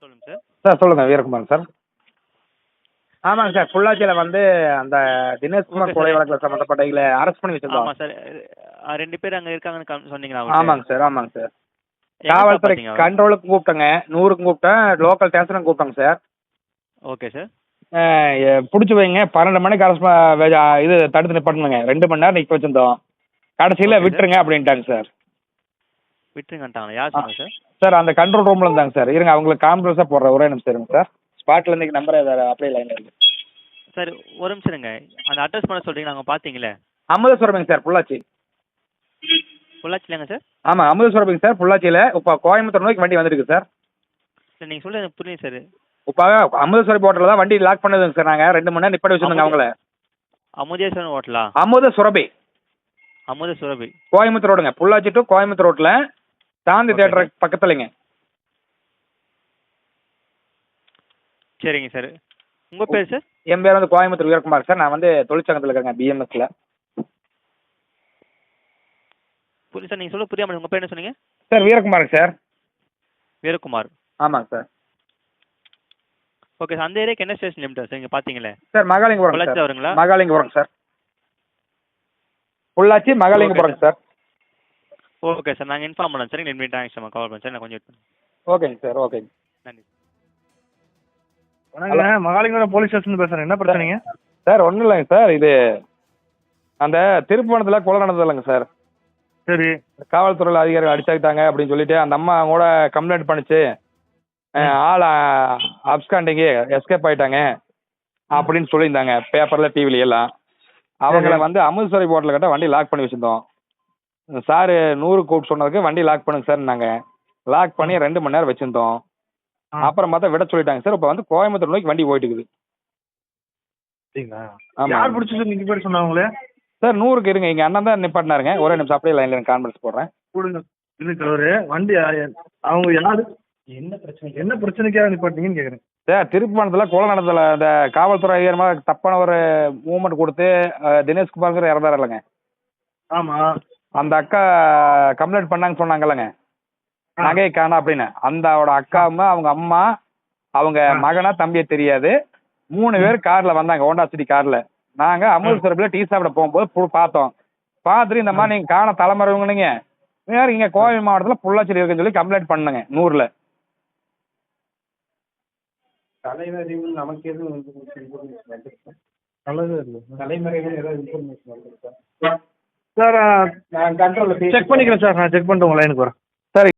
சொல்லுங்க sir. Sir சொல்லுங்கள் Veerakumar sir. ஆமாங்க சார், பொள்ளாச்சியில் வந்து அந்த தினேஷ்குமார் கொலை வழக்கில் சம்மந்தப்பட்ட இதில் அரெஸ்ட் பண்ணி வச்சிருந்தோம். ஆமாம் சார். 2 பேர் அங்கே இருக்காங்கன்னு சொன்னீங்களா? ஆமாங்க சார், ஆமாங்க சார். காவல்துறை கண்ட்ரோலுக்கு கூப்பிட்டேங்க, 100க்கும் கூப்பிட்டேன், லோக்கல் ஸ்டேஷனுக்கு கூப்பிட்டேங்க சார். Okay sir. பிடிச்சி வைங்க, 12 மணிக்கு அரெஸ்ட் இது தடுத்து நிப்பாட்டணுங்க, 2 மணி நேரம் நிற்க வச்சிருந்தோம். கடைசியில் விட்டுருங்க அப்படின்ட்டாங்க சார். விட்டுருங்கன்ட்டாங்களா? யார் சொன்னாங்க சார்? சார் அந்த கண்ட்ரோல் ரூமில் இருந்தாங்க சார். இருங்க அவங்களுக்கு கான்ஃபரன்ஸாக போடுறேன், ஒரே நிமிஷம் இருங்க சார். ஸ்பாட்டில் இன்றைக்கி நம்பர் அப்படியே லைனில் இருக்கு சார். ஒரு நிமிஷம் இருங்க. அந்த அட்ரஸ் பண்ண சொல்கிறீங்க, நாங்கள் பார்த்தீங்களே. அமுதசுரபிங்க சார், பொள்ளாச்சி. பொள்ளாச்சிலங்க சார்? ஆமாம் அமுதசுரபிங்க சார், பொள்ளாச்சியில். இப்போ கோயம்புத்தூர் நோக்கி வண்டி வந்துருக்கு சார். சார் நீங்கள் சொல்ல எனக்கு புரியுது சார். இப்போ அமுதசுரபி ஹோட்டலில் தான் வண்டி லாக் பண்ணதுங்க சார். நாங்கள் 2 மணி நேரம் நிப்பாட்டி வச்சுருந்தோங்க அவங்கள. அமுதேஸ்வரன் ஹோட்டலா? அமுதசுரபி. அமுதசுரபி கோயம்புத்தூர் ரோடுங்க, பொள்ளாச்சி டு கோயம்புத்தூர் ரோட்டில் சாந்தி தேட்டர் பக்கத்துலங்க. சரிங்க சார். உங்கள் பேர் சார்? என் பேர் வந்து கோயம்புத்தூர் வீரகுமார் சார். நான் வந்து தொழிற்சங்கத்தில் இருக்கேங்க, பிஎம்எஸ்ல. புரியுது சார். நீங்கள் சொல்ல புரியாமல் உங்கள் பேர் என்ன சொன்னீங்க? சார் வீரகுமாருங்க சார். வீரகுமார். ஆமாங்க சார். Okay sir. அந்த ஏரியாக்கு என்ன ஸ்டேஷன் லிமிட்டா சார்? இங்கே பார்த்தீங்களே சார் மகாலிங்கபுரம். பொள்ளாச்சி வருங்களா? Mahalingapuram sir, Pollachi Mahalingapuram sir. Okay sir. நாங்கள் இன்ஃபார்ம் பண்ணோம் சார். நீங்கள் தேங்க்ஸ் சார், கால் பண்ண சார். நான் கொஞ்சம் வெயிட் பண்ணுறேன். ஓகேங்க சார், ஓகேங்க. நன்றி. வணக்கம், மகாலிங்கபுரம் போலீஸ் ஸ்டேஷன் பேசுகிறேன். என்ன பிரச்சனைங்க சார்? ஒன்றும் இல்லைங்க சார், இது அந்த திருப்புவனத்தில் கொலை நடந்தது இல்லைங்க சார். சரி. காவல்துறையில் அதிகாரிகள் அடிச்சாக்கிட்டாங்க அப்படின்னு சொல்லிட்டு அந்த அம்மா கூட கம்ப்ளைண்ட் பண்ணிச்சு. ஆள் அப்ஸ்காண்டிங்கு எஸ்கேப் ஆகிட்டாங்க அப்படின்னு சொல்லியிருந்தாங்க பேப்பரில் டிவில எல்லாம். அவங்கள வந்து அமுதசுரபி ஹோட்டலில் கிட்ட வண்டி லாக் பண்ணி வச்சுருந்தோம். சார் 100 கூப்பிட்டு சொன்னதுக்கு வண்டி லாக் பண்ணுங்க சார். நாங்கள் லாக் பண்ணி 2 மணி நேரம் வச்சுருந்தோம். அப்புறம் பார்த்தா விட சொல்லிட்டாங்க சார். இப்போ வந்து கோயம்புத்தூர் நோக்கி வண்டி போயிட்டு இருக்குது. சரிங்களா? ஆமாம். யார் பிடிச்சது நீங்கள் பேர் சொன்னாங்களே சார்? 100க்கு இருங்க, எங்கள் அண்ணன் தான் நிப்பாட்டினாருங்க. ஒரே நிமிஷம் அப்படியே லைனில் கான்ஃபரன்ஸ் போடுறேன். கொடுங்க. இல்லை ஒரு வண்டி அவங்க யார் என்ன பிரச்சனைக்காக நிப்பாட்டிங்கன்னு கேட்குறேன் சார். திருப்பணத்தில் கொலை நடந்ததில்ல, இந்த காவல்துறை அதிகாரமாக தப்பான ஒரு மூவ்மெண்ட் கொடுத்து தினேஷ்குமார்ங்கிற இறந்தார் இல்லைங்க. ஆமாம். அந்த அக்கா கம்ப்ளைண்ட் பண்ணாங்கன்னு சொன்னாங்கல்லங்க, நகையை காணா அப்படின்னு. அந்தோட அக்காவும் அவங்க அம்மா அவங்க மகனா தம்பியை தெரியாது, 3 பேர் காரில் வந்தாங்க, ஹோண்டா சிட்டி காரில். நாங்கள் அமுதசுரபியில் டீ சாப்பிட போகும்போது பார்த்தோம். பார்த்துட்டு இந்த மாதிரி நீங்கள் காண தலைமறைவுங்க, நீங்கள் வேறு இங்கே கோவை மாவட்டத்தில் பொள்ளாச்சியில் இருக்குன்னு சொல்லி கம்ப்ளைண்ட் பண்ணுங்க 100ல். தலைமறைவு நமக்கு எதுவும் சார் நான் கண்ட்ரோலில் செக் பண்ணிக்கிறேன் சார். நான் செக் பண்ணிட்டு உங்கள் லைனுக்கு வரேன்.